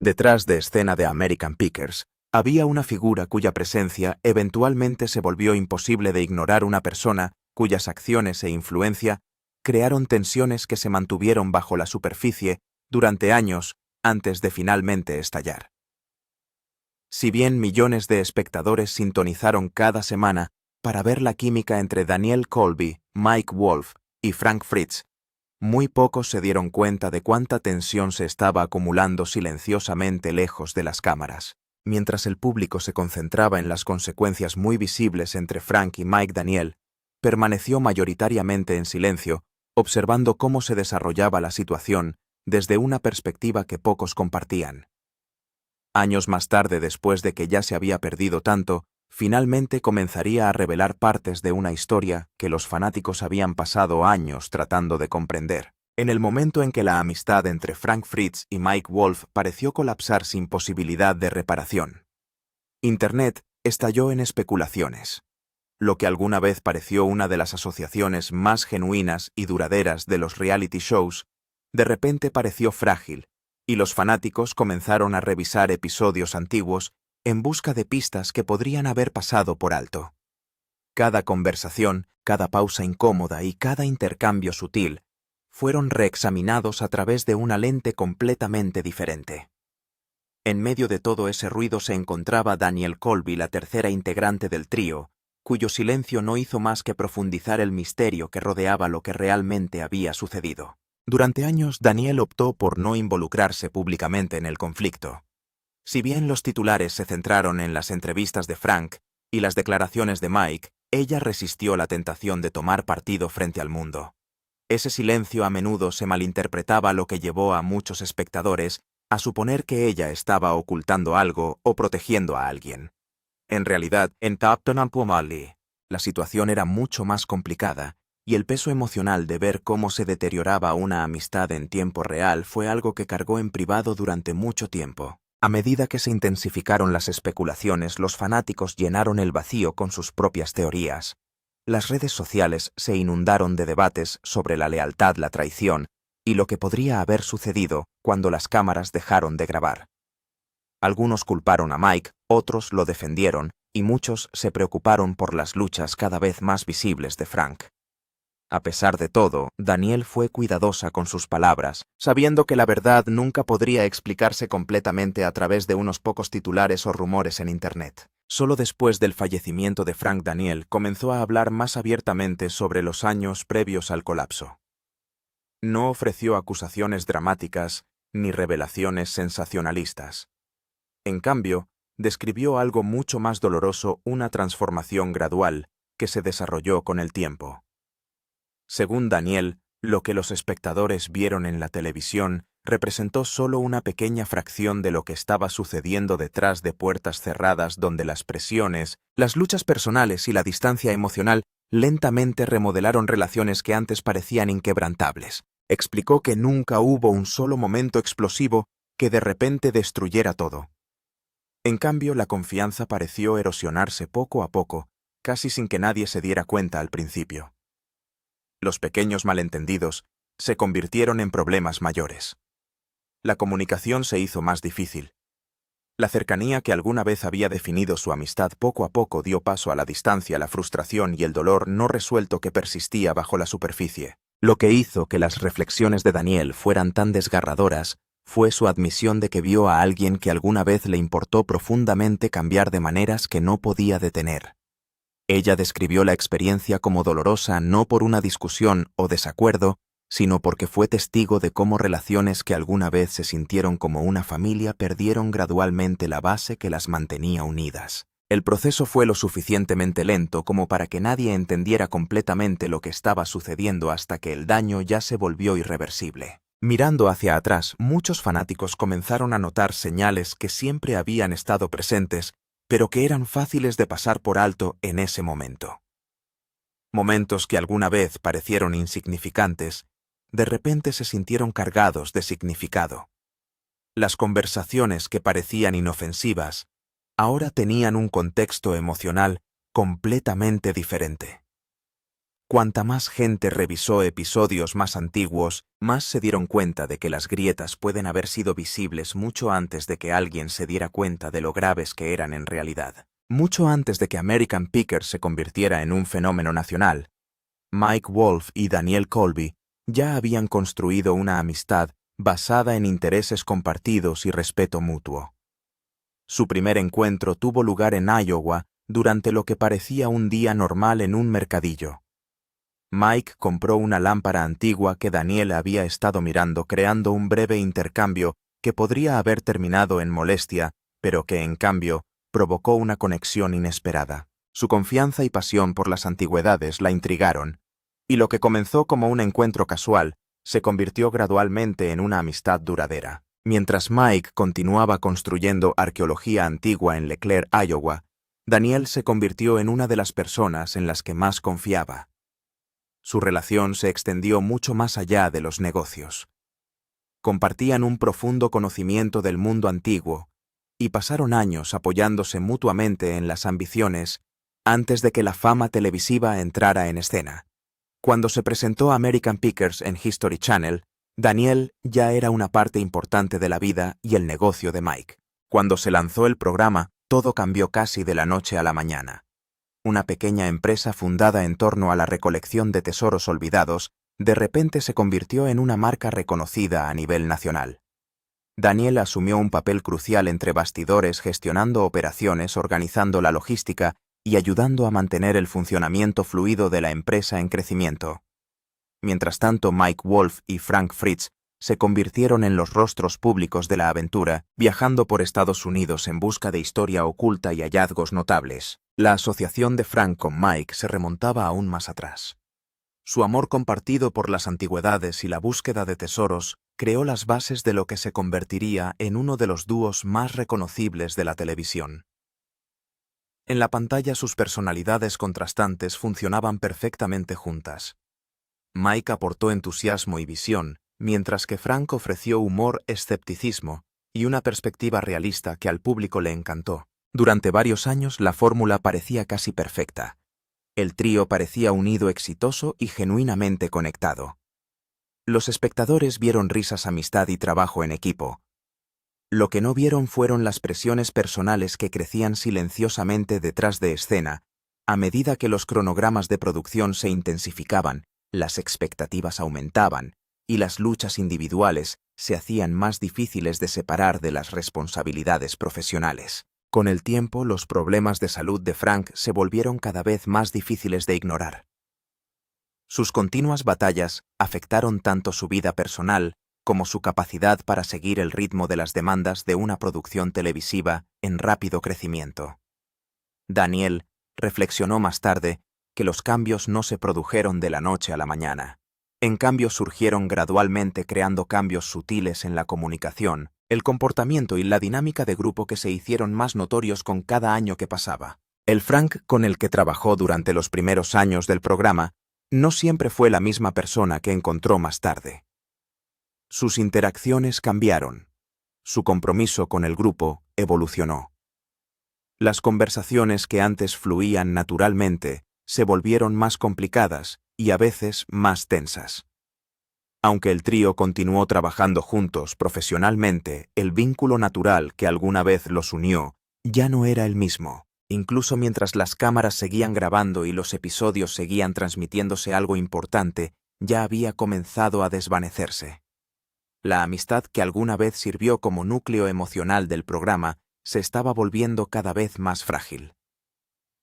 Detrás de escena de American Pickers, había una figura cuya presencia eventualmente se volvió imposible de ignorar, una persona cuyas acciones e influencia crearon tensiones que se mantuvieron bajo la superficie durante años antes de finalmente estallar. Si bien millones de espectadores sintonizaron cada semana para ver la química entre Danielle Colby, Mike Wolf y Frank Fritz, muy pocos se dieron cuenta de cuánta tensión se estaba acumulando silenciosamente lejos de las cámaras. Mientras el público se concentraba en las consecuencias muy visibles entre Frank y Mike, Danielle permaneció mayoritariamente en silencio, observando cómo se desarrollaba la situación desde una perspectiva que pocos compartían. Años más tarde, después de que ya se había perdido tanto, finalmente comenzaría a revelar partes de una historia que los fanáticos habían pasado años tratando de comprender. En el momento en que la amistad entre Frank Fritz y Mike Wolf pareció colapsar sin posibilidad de reparación, Internet estalló en especulaciones. Lo que alguna vez pareció una de las asociaciones más genuinas y duraderas de los reality shows, de repente pareció frágil, y los fanáticos comenzaron a revisar episodios antiguos en busca de pistas que podrían haber pasado por alto. Cada conversación, cada pausa incómoda y cada intercambio sutil fueron reexaminados a través de una lente completamente diferente. En medio de todo ese ruido se encontraba Danielle Colby, la tercera integrante del trío, cuyo silencio no hizo más que profundizar el misterio que rodeaba lo que realmente había sucedido. Durante años, Danielle optó por no involucrarse públicamente en el conflicto. Si bien los titulares se centraron en las entrevistas de Frank y las declaraciones de Mike, ella resistió la tentación de tomar partido frente al mundo. Ese silencio a menudo se malinterpretaba, lo que llevó a muchos espectadores a suponer que ella estaba ocultando algo o protegiendo a alguien. En realidad, en Captain Ampuamali, la situación era mucho más complicada, y el peso emocional de ver cómo se deterioraba una amistad en tiempo real fue algo que cargó en privado durante mucho tiempo. A medida que se intensificaron las especulaciones, los fanáticos llenaron el vacío con sus propias teorías. Las redes sociales se inundaron de debates sobre la lealtad, la traición y lo que podría haber sucedido cuando las cámaras dejaron de grabar. Algunos culparon a Mike, otros lo defendieron, y muchos se preocuparon por las luchas cada vez más visibles de Frank. A pesar de todo, Danielle fue cuidadosa con sus palabras, sabiendo que la verdad nunca podría explicarse completamente a través de unos pocos titulares o rumores en Internet. Solo después del fallecimiento de Frank, Danielle comenzó a hablar más abiertamente sobre los años previos al colapso. No ofreció acusaciones dramáticas ni revelaciones sensacionalistas. En cambio, describió algo mucho más doloroso, una transformación gradual que se desarrolló con el tiempo. Según Danielle, lo que los espectadores vieron en la televisión representó solo una pequeña fracción de lo que estaba sucediendo detrás de puertas cerradas, donde las presiones, las luchas personales y la distancia emocional lentamente remodelaron relaciones que antes parecían inquebrantables. Explicó que nunca hubo un solo momento explosivo que de repente destruyera todo. En cambio, la confianza pareció erosionarse poco a poco, casi sin que nadie se diera cuenta al principio. Los pequeños malentendidos se convirtieron en problemas mayores. La comunicación se hizo más difícil. La cercanía que alguna vez había definido su amistad poco a poco dio paso a la distancia, la frustración y el dolor no resuelto que persistía bajo la superficie. Lo que hizo que las reflexiones de Danielle fueran tan desgarradoras fue su admisión de que vio a alguien que alguna vez le importó profundamente cambiar de maneras que no podía detener. Ella describió la experiencia como dolorosa no por una discusión o desacuerdo, sino porque fue testigo de cómo relaciones que alguna vez se sintieron como una familia perdieron gradualmente la base que las mantenía unidas. El proceso fue lo suficientemente lento como para que nadie entendiera completamente lo que estaba sucediendo hasta que el daño ya se volvió irreversible. Mirando hacia atrás, muchos fanáticos comenzaron a notar señales que siempre habían estado presentes, pero que eran fáciles de pasar por alto en ese momento. Momentos que alguna vez parecieron insignificantes, de repente se sintieron cargados de significado. Las conversaciones que parecían inofensivas, ahora tenían un contexto emocional completamente diferente. Cuanta más gente revisó episodios más antiguos, más se dieron cuenta de que las grietas pueden haber sido visibles mucho antes de que alguien se diera cuenta de lo graves que eran en realidad. Mucho antes de que American Pickers se convirtiera en un fenómeno nacional, Mike Wolf y Daniel Colby ya habían construido una amistad basada en intereses compartidos y respeto mutuo. Su primer encuentro tuvo lugar en Iowa durante lo que parecía un día normal en un mercadillo. Mike compró una lámpara antigua que Daniel había estado mirando, creando un breve intercambio que podría haber terminado en molestia, pero que, en cambio, provocó una conexión inesperada. Su confianza y pasión por las antigüedades la intrigaron, y lo que comenzó como un encuentro casual se convirtió gradualmente en una amistad duradera. Mientras Mike continuaba construyendo arqueología antigua en LeClaire, Iowa, Daniel se convirtió en una de las personas en las que más confiaba. Su relación se extendió mucho más allá de los negocios. Compartían un profundo conocimiento del mundo antiguo y pasaron años apoyándose mutuamente en las ambiciones antes de que la fama televisiva entrara en escena. Cuando se presentó American Pickers en History Channel, Daniel ya era una parte importante de la vida y el negocio de Mike. Cuando se lanzó el programa, todo cambió casi de la noche a la mañana. Una pequeña empresa fundada en torno a la recolección de tesoros olvidados, de repente se convirtió en una marca reconocida a nivel nacional. Daniel asumió un papel crucial entre bastidores, gestionando operaciones, organizando la logística y ayudando a mantener el funcionamiento fluido de la empresa en crecimiento. Mientras tanto, Mike Wolf y Frank Fritz se convirtieron en los rostros públicos de la aventura, viajando por Estados Unidos en busca de historia oculta y hallazgos notables. La asociación de Frank con Mike se remontaba aún más atrás. Su amor compartido por las antigüedades y la búsqueda de tesoros creó las bases de lo que se convertiría en uno de los dúos más reconocibles de la televisión. En la pantalla sus personalidades contrastantes funcionaban perfectamente juntas. Mike aportó entusiasmo y visión, mientras que Frank ofreció humor, escepticismo y una perspectiva realista que al público le encantó. Durante varios años la fórmula parecía casi perfecta. El trío parecía unido, exitoso y genuinamente conectado. Los espectadores vieron risas, amistad y trabajo en equipo. Lo que no vieron fueron las presiones personales que crecían silenciosamente detrás de escena, a medida que los cronogramas de producción se intensificaban, las expectativas aumentaban, y las luchas individuales se hacían más difíciles de separar de las responsabilidades profesionales. Con el tiempo, los problemas de salud de Frank se volvieron cada vez más difíciles de ignorar. Sus continuas batallas afectaron tanto su vida personal como su capacidad para seguir el ritmo de las demandas de una producción televisiva en rápido crecimiento. Daniel reflexionó más tarde que los cambios no se produjeron de la noche a la mañana. En cambio, surgieron gradualmente, creando cambios sutiles en la comunicación, el comportamiento y la dinámica de grupo que se hicieron más notorios con cada año que pasaba. El Frank con el que trabajó durante los primeros años del programa no siempre fue la misma persona que encontró más tarde. Sus interacciones cambiaron. Su compromiso con el grupo evolucionó. Las conversaciones que antes fluían naturalmente se volvieron más complicadas y a veces más tensas. Aunque el trío continuó trabajando juntos profesionalmente, el vínculo natural que alguna vez los unió ya no era el mismo. Incluso mientras las cámaras seguían grabando y los episodios seguían transmitiéndose, algo importante ya había comenzado a desvanecerse. La amistad que alguna vez sirvió como núcleo emocional del programa se estaba volviendo cada vez más frágil.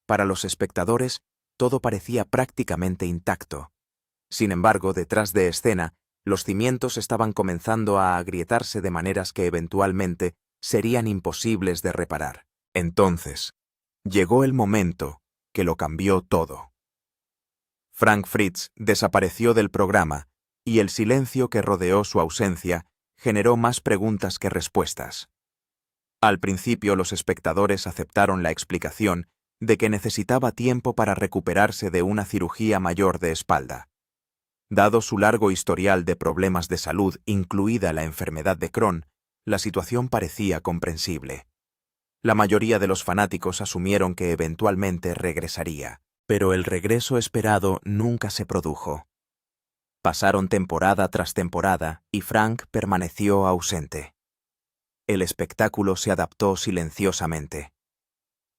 Para los espectadores, todo parecía prácticamente intacto. Sin embargo, detrás de escena, los cimientos estaban comenzando a agrietarse de maneras que eventualmente serían imposibles de reparar. Entonces, llegó el momento que lo cambió todo. Frank Fritz desapareció del programa y el silencio que rodeó su ausencia generó más preguntas que respuestas. Al principio, los espectadores aceptaron la explicación de que necesitaba tiempo para recuperarse de una cirugía mayor de espalda. Dado su largo historial de problemas de salud, incluida la enfermedad de Crohn, la situación parecía comprensible. La mayoría de los fanáticos asumieron que eventualmente regresaría. Pero el regreso esperado nunca se produjo. Pasaron temporada tras temporada y Frank permaneció ausente. El espectáculo se adaptó silenciosamente.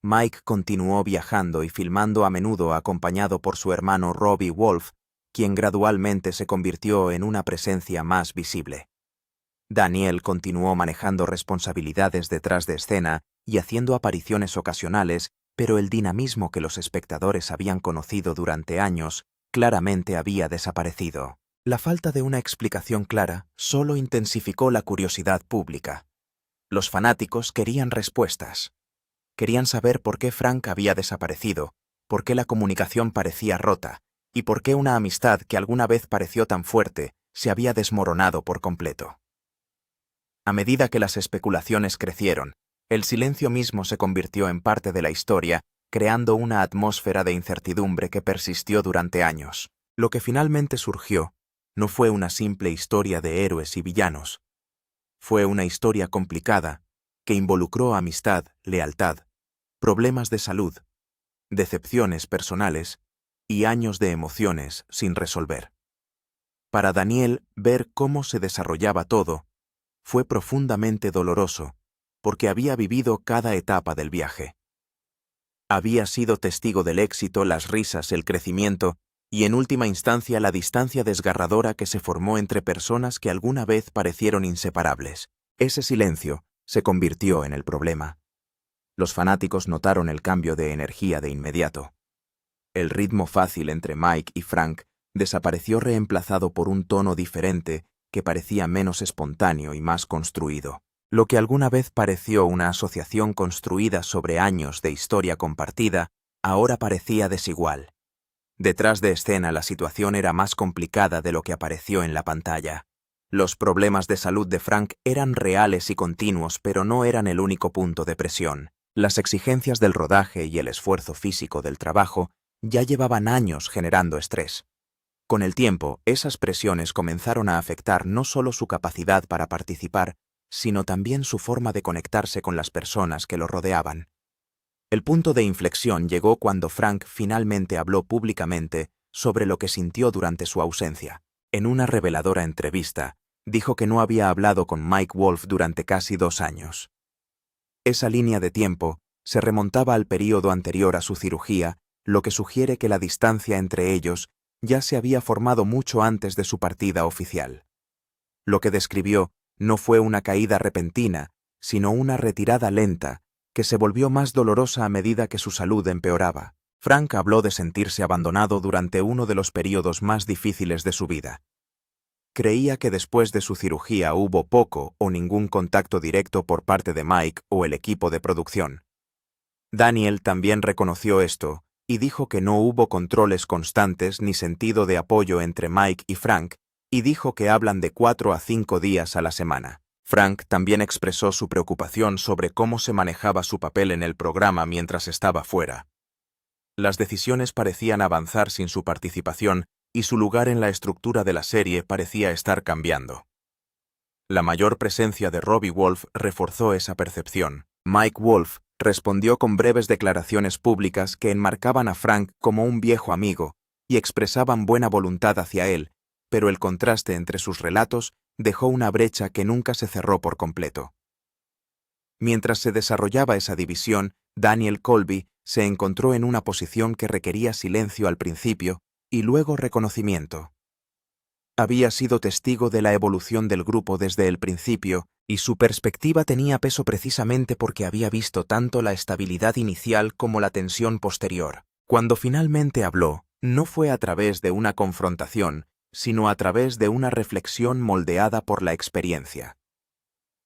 Mike continuó viajando y filmando a menudo acompañado por su hermano Robbie Wolf, quien gradualmente se convirtió en una presencia más visible. Daniel continuó manejando responsabilidades detrás de escena y haciendo apariciones ocasionales, pero el dinamismo que los espectadores habían conocido durante años claramente había desaparecido. La falta de una explicación clara solo intensificó la curiosidad pública. Los fanáticos querían respuestas. Querían saber por qué Frank había desaparecido, por qué la comunicación parecía rota y por qué una amistad que alguna vez pareció tan fuerte se había desmoronado por completo. A medida que las especulaciones crecieron, el silencio mismo se convirtió en parte de la historia, creando una atmósfera de incertidumbre que persistió durante años. Lo que finalmente surgió no fue una simple historia de héroes y villanos. Fue una historia complicada que involucró amistad, lealtad, problemas de salud, decepciones personales y años de emociones sin resolver. Para Daniel, ver cómo se desarrollaba todo fue profundamente doloroso, porque había vivido cada etapa del viaje. Había sido testigo del éxito, las risas, el crecimiento y, en última instancia, la distancia desgarradora que se formó entre personas que alguna vez parecieron inseparables. Ese silencio se convirtió en el problema. Los fanáticos notaron el cambio de energía de inmediato. El ritmo fácil entre Mike y Frank desapareció reemplazado por un tono diferente que parecía menos espontáneo y más construido. Lo que alguna vez pareció una asociación construida sobre años de historia compartida, ahora parecía desigual. Detrás de escena la situación era más complicada de lo que apareció en la pantalla. Los problemas de salud de Frank eran reales y continuos, pero no eran el único punto de presión. Las exigencias del rodaje y el esfuerzo físico del trabajo ya llevaban años generando estrés. Con el tiempo, esas presiones comenzaron a afectar no solo su capacidad para participar, sino también su forma de conectarse con las personas que lo rodeaban. El punto de inflexión llegó cuando Frank finalmente habló públicamente sobre lo que sintió durante su ausencia. En una reveladora entrevista, dijo que no había hablado con Mike Wolf durante casi 2 años. Esa línea de tiempo se remontaba al período anterior a su cirugía, lo que sugiere que la distancia entre ellos ya se había formado mucho antes de su partida oficial. Lo que describió no fue una caída repentina, sino una retirada lenta, que se volvió más dolorosa a medida que su salud empeoraba. Frank habló de sentirse abandonado durante uno de los períodos más difíciles de su vida. Creía que después de su cirugía hubo poco o ningún contacto directo por parte de Mike o el equipo de producción. Daniel también reconoció esto y dijo que no hubo controles constantes ni sentido de apoyo entre Mike y Frank, y dijo que hablan de 4 a 5 días a la semana. Frank también expresó su preocupación sobre cómo se manejaba su papel en el programa mientras estaba fuera. Las decisiones parecían avanzar sin su participación y su lugar en la estructura de la serie parecía estar cambiando. La mayor presencia de Robbie Wolf reforzó esa percepción. Mike Wolf respondió con breves declaraciones públicas que enmarcaban a Frank como un viejo amigo y expresaban buena voluntad hacia él, pero el contraste entre sus relatos dejó una brecha que nunca se cerró por completo. Mientras se desarrollaba esa división, Daniel Colby se encontró en una posición que requería silencio al principio y luego reconocimiento. Había sido testigo de la evolución del grupo desde el principio, y su perspectiva tenía peso precisamente porque había visto tanto la estabilidad inicial como la tensión posterior. Cuando finalmente habló, no fue a través de una confrontación, sino a través de una reflexión moldeada por la experiencia.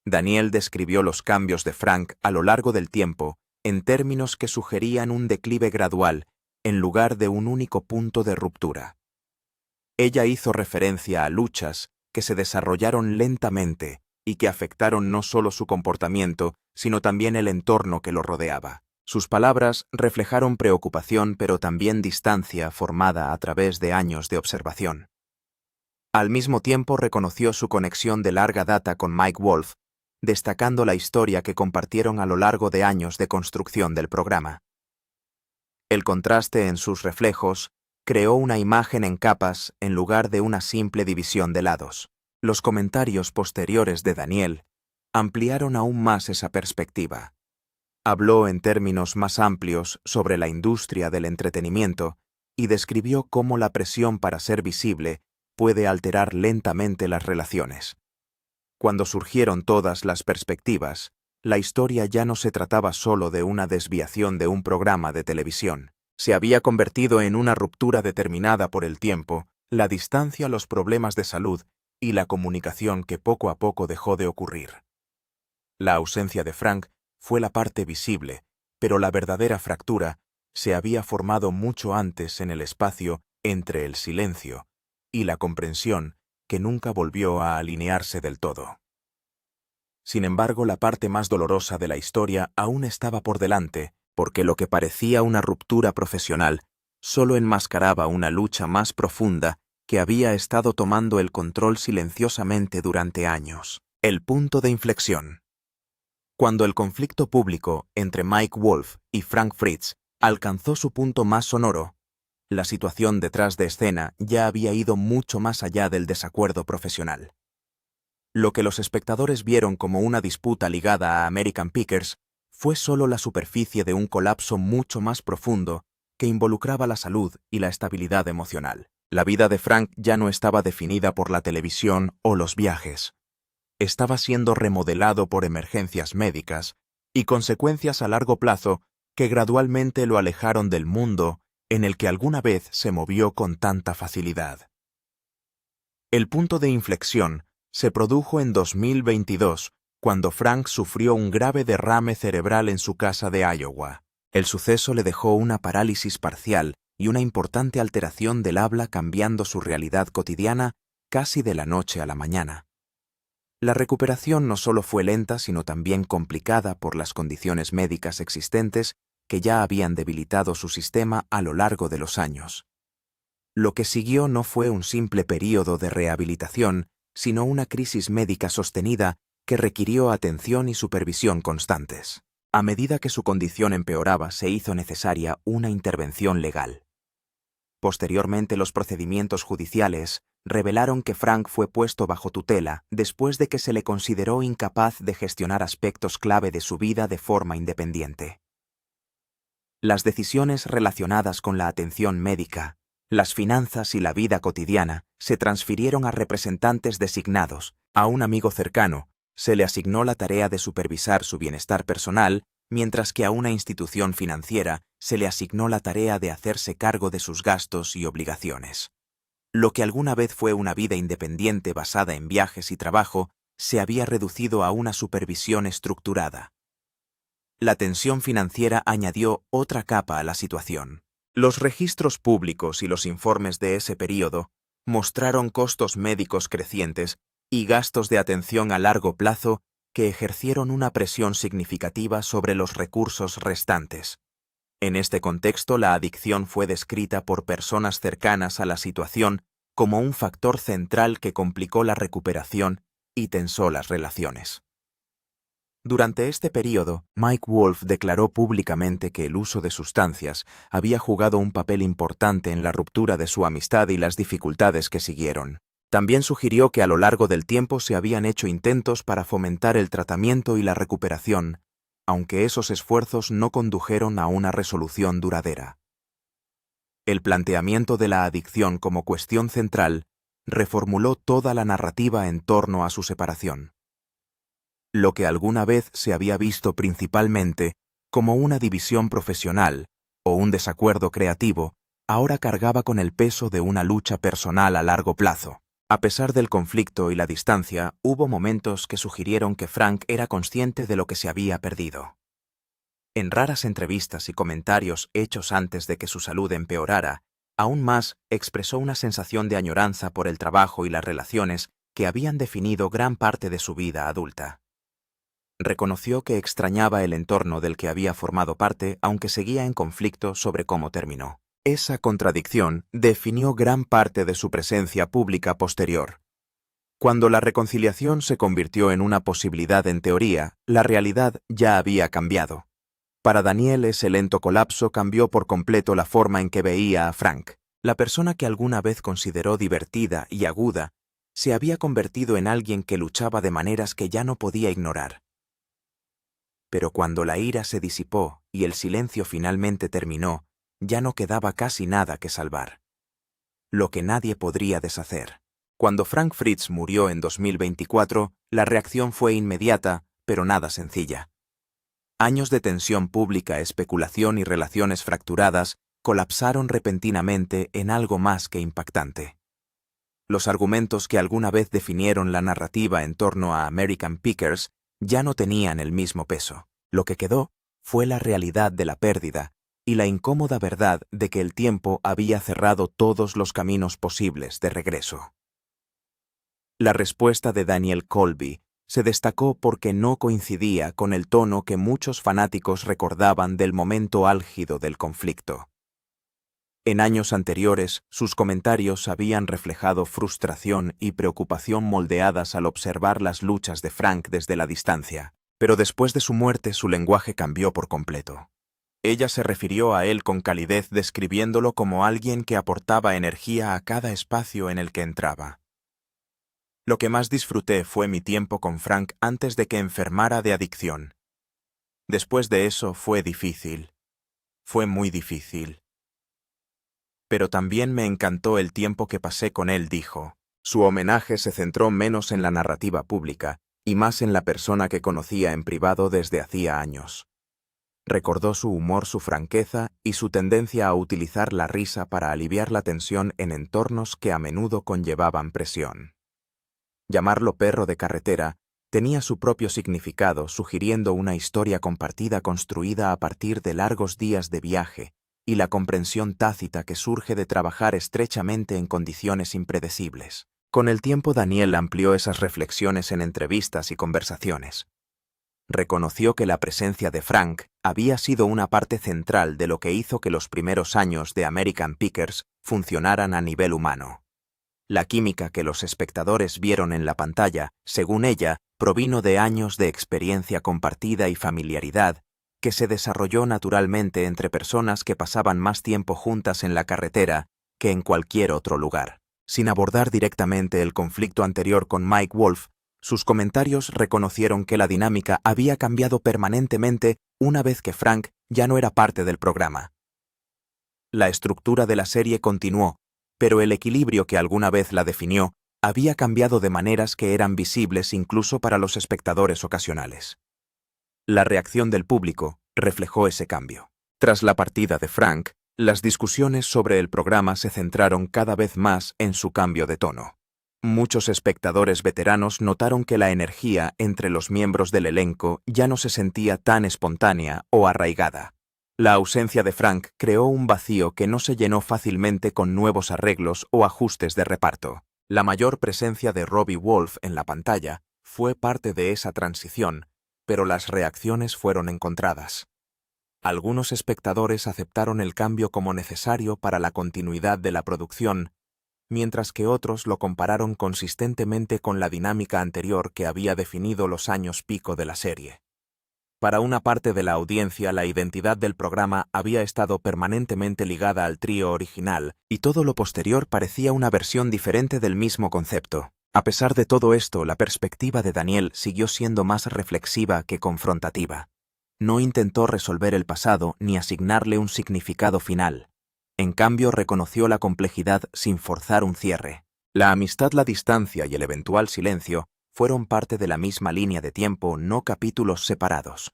Daniel describió los cambios de Frank a lo largo del tiempo en términos que sugerían un declive gradual en lugar de un único punto de ruptura. Ella hizo referencia a luchas que se desarrollaron lentamente y que afectaron no solo su comportamiento, sino también el entorno que lo rodeaba. Sus palabras reflejaron preocupación pero también distancia formada a través de años de observación. Al mismo tiempo reconoció su conexión de larga data con Mike Wolf, destacando la historia que compartieron a lo largo de años de construcción del programa. El contraste en sus reflejos creó una imagen en capas en lugar de una simple división de lados. Los comentarios posteriores de Daniel ampliaron aún más esa perspectiva. Habló en términos más amplios sobre la industria del entretenimiento y describió cómo la presión para ser visible puede alterar lentamente las relaciones. Cuando surgieron todas las perspectivas, la historia ya no se trataba solo de una desviación de un programa de televisión. Se había convertido en una ruptura determinada por el tiempo, la distancia, los problemas de salud y la comunicación que poco a poco dejó de ocurrir. La ausencia de Frank fue la parte visible, pero la verdadera fractura se había formado mucho antes en el espacio entre el silencio y la comprensión que nunca volvió a alinearse del todo. Sin embargo, la parte más dolorosa de la historia aún estaba por delante, porque lo que parecía una ruptura profesional solo enmascaraba una lucha más profunda que había estado tomando el control silenciosamente durante años. El punto de inflexión. Cuando el conflicto público entre Mike Wolf y Frank Fritz alcanzó su punto más sonoro, la situación detrás de escena ya había ido mucho más allá del desacuerdo profesional. Lo que los espectadores vieron como una disputa ligada a American Pickers fue solo la superficie de un colapso mucho más profundo que involucraba la salud y la estabilidad emocional. La vida de Frank ya no estaba definida por la televisión o los viajes. Estaba siendo remodelado por emergencias médicas y consecuencias a largo plazo que gradualmente lo alejaron del mundo en el que alguna vez se movió con tanta facilidad. El punto de inflexión se produjo en 2022, cuando Frank sufrió un grave derrame cerebral en su casa de Iowa. El suceso le dejó una parálisis parcial y una importante alteración del habla, cambiando su realidad cotidiana casi de la noche a la mañana. La recuperación no solo fue lenta, sino también complicada por las condiciones médicas existentes que ya habían debilitado su sistema a lo largo de los años. Lo que siguió no fue un simple período de rehabilitación, sino una crisis médica sostenida que requirió atención y supervisión constantes. A medida que su condición empeoraba, se hizo necesaria una intervención legal. Posteriormente, los procedimientos judiciales revelaron que Frank fue puesto bajo tutela después de que se le consideró incapaz de gestionar aspectos clave de su vida de forma independiente. Las decisiones relacionadas con la atención médica, las finanzas y la vida cotidiana se transfirieron a representantes designados. A un amigo cercano se le asignó la tarea de supervisar su bienestar personal, mientras que a una institución financiera se le asignó la tarea de hacerse cargo de sus gastos y obligaciones. Lo que alguna vez fue una vida independiente basada en viajes y trabajo se había reducido a una supervisión estructurada. La tensión financiera añadió otra capa a la situación. Los registros públicos y los informes de ese período mostraron costos médicos crecientes y gastos de atención a largo plazo que ejercieron una presión significativa sobre los recursos restantes. En este contexto, la adicción fue descrita por personas cercanas a la situación como un factor central que complicó la recuperación y tensó las relaciones. Durante este período, Mike Wolf declaró públicamente que el uso de sustancias había jugado un papel importante en la ruptura de su amistad y las dificultades que siguieron. También sugirió que a lo largo del tiempo se habían hecho intentos para fomentar el tratamiento y la recuperación, aunque esos esfuerzos no condujeron a una resolución duradera. El planteamiento de la adicción como cuestión central reformuló toda la narrativa en torno a su separación. Lo que alguna vez se había visto principalmente como una división profesional o un desacuerdo creativo, ahora cargaba con el peso de una lucha personal a largo plazo. A pesar del conflicto y la distancia, hubo momentos que sugirieron que Frank era consciente de lo que se había perdido. En raras entrevistas y comentarios hechos antes de que su salud empeorara, aún más expresó una sensación de añoranza por el trabajo y las relaciones que habían definido gran parte de su vida adulta. Reconoció que extrañaba el entorno del que había formado parte, aunque seguía en conflicto sobre cómo terminó. Esa contradicción definió gran parte de su presencia pública posterior. Cuando la reconciliación se convirtió en una posibilidad en teoría, la realidad ya había cambiado. Para Daniel, ese lento colapso cambió por completo la forma en que veía a Frank. La persona que alguna vez consideró divertida y aguda se había convertido en alguien que luchaba de maneras que ya no podía ignorar. Pero cuando la ira se disipó y el silencio finalmente terminó, ya no quedaba casi nada que salvar. Lo que nadie podría deshacer. Cuando Frank Fritz murió en 2024, la reacción fue inmediata, pero nada sencilla. Años de tensión pública, especulación y relaciones fracturadas colapsaron repentinamente en algo más que impactante. Los argumentos que alguna vez definieron la narrativa en torno a American Pickers ya no tenían el mismo peso. Lo que quedó fue la realidad de la pérdida y la incómoda verdad de que el tiempo había cerrado todos los caminos posibles de regreso. La respuesta de Daniel Colby se destacó porque no coincidía con el tono que muchos fanáticos recordaban del momento álgido del conflicto. En años anteriores, sus comentarios habían reflejado frustración y preocupación moldeadas al observar las luchas de Frank desde la distancia, pero después de su muerte su lenguaje cambió por completo. Ella se refirió a él con calidez, describiéndolo como alguien que aportaba energía a cada espacio en el que entraba. Lo que más disfruté fue mi tiempo con Frank antes de que enfermara de adicción. Después de eso fue difícil. Fue muy difícil. Pero también me encantó el tiempo que pasé con él, dijo. Su homenaje se centró menos en la narrativa pública y más en la persona que conocía en privado desde hacía años. Recordó su humor, su franqueza y su tendencia a utilizar la risa para aliviar la tensión en entornos que a menudo conllevaban presión. Llamarlo perro de carretera tenía su propio significado, sugiriendo una historia compartida construida a partir de largos días de viaje y la comprensión tácita que surge de trabajar estrechamente en condiciones impredecibles. Con el tiempo, Daniel amplió esas reflexiones en entrevistas y conversaciones. Reconoció que la presencia de Frank había sido una parte central de lo que hizo que los primeros años de American Pickers funcionaran a nivel humano. La química que los espectadores vieron en la pantalla, según ella, provino de años de experiencia compartida y familiaridad que se desarrolló naturalmente entre personas que pasaban más tiempo juntas en la carretera que en cualquier otro lugar. Sin abordar directamente el conflicto anterior con Mike Wolf, sus comentarios reconocieron que la dinámica había cambiado permanentemente una vez que Frank ya no era parte del programa. La estructura de la serie continuó, pero el equilibrio que alguna vez la definió había cambiado de maneras que eran visibles incluso para los espectadores ocasionales. La reacción del público reflejó ese cambio. Tras la partida de Frank, las discusiones sobre el programa se centraron cada vez más en su cambio de tono. Muchos espectadores veteranos notaron que la energía entre los miembros del elenco ya no se sentía tan espontánea o arraigada. La ausencia de Frank creó un vacío que no se llenó fácilmente con nuevos arreglos o ajustes de reparto. La mayor presencia de Robbie Wolf en la pantalla fue parte de esa transición, pero las reacciones fueron encontradas. Algunos espectadores aceptaron el cambio como necesario para la continuidad de la producción, mientras que otros lo compararon consistentemente con la dinámica anterior que había definido los años pico de la serie. Para una parte de la audiencia, la identidad del programa había estado permanentemente ligada al trío original, y todo lo posterior parecía una versión diferente del mismo concepto. A pesar de todo esto, la perspectiva de Daniel siguió siendo más reflexiva que confrontativa. No intentó resolver el pasado ni asignarle un significado final. En cambio, reconoció la complejidad sin forzar un cierre. La amistad, la distancia y el eventual silencio fueron parte de la misma línea de tiempo, no capítulos separados.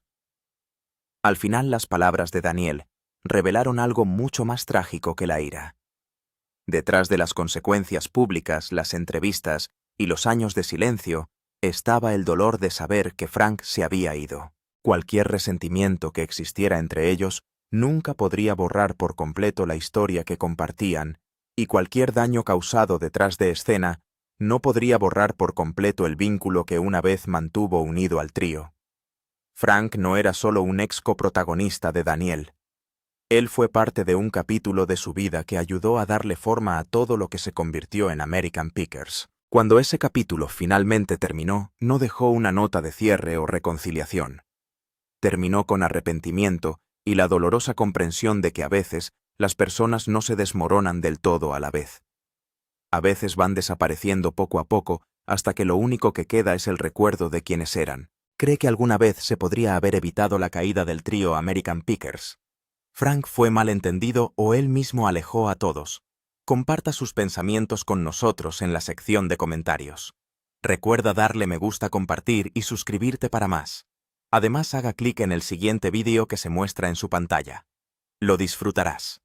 Al final, las palabras de Daniel revelaron algo mucho más trágico que la ira. Detrás de las consecuencias públicas, las entrevistas y los años de silencio, estaba el dolor de saber que Frank se había ido. Cualquier resentimiento que existiera entre ellos nunca podría borrar por completo la historia que compartían, y cualquier daño causado detrás de escena no podría borrar por completo el vínculo que una vez mantuvo unido al trío. Frank no era solo un ex coprotagonista de Daniel. Él fue parte de un capítulo de su vida que ayudó a darle forma a todo lo que se convirtió en American Pickers. Cuando ese capítulo finalmente terminó, no dejó una nota de cierre o reconciliación. terminó con arrepentimiento y la dolorosa comprensión de que a veces las personas no se desmoronan del todo a la vez. A veces van desapareciendo poco a poco hasta que lo único que queda es el recuerdo de quienes eran. ¿Cree que alguna vez se podría haber evitado la caída del trío American Pickers? ¿Frank fue malentendido o él mismo alejó a todos? Comparta sus pensamientos con nosotros en la sección de comentarios. Recuerda darle me gusta, compartir y suscribirte para más. Además, haga clic en el siguiente vídeo que se muestra en su pantalla. Lo disfrutarás.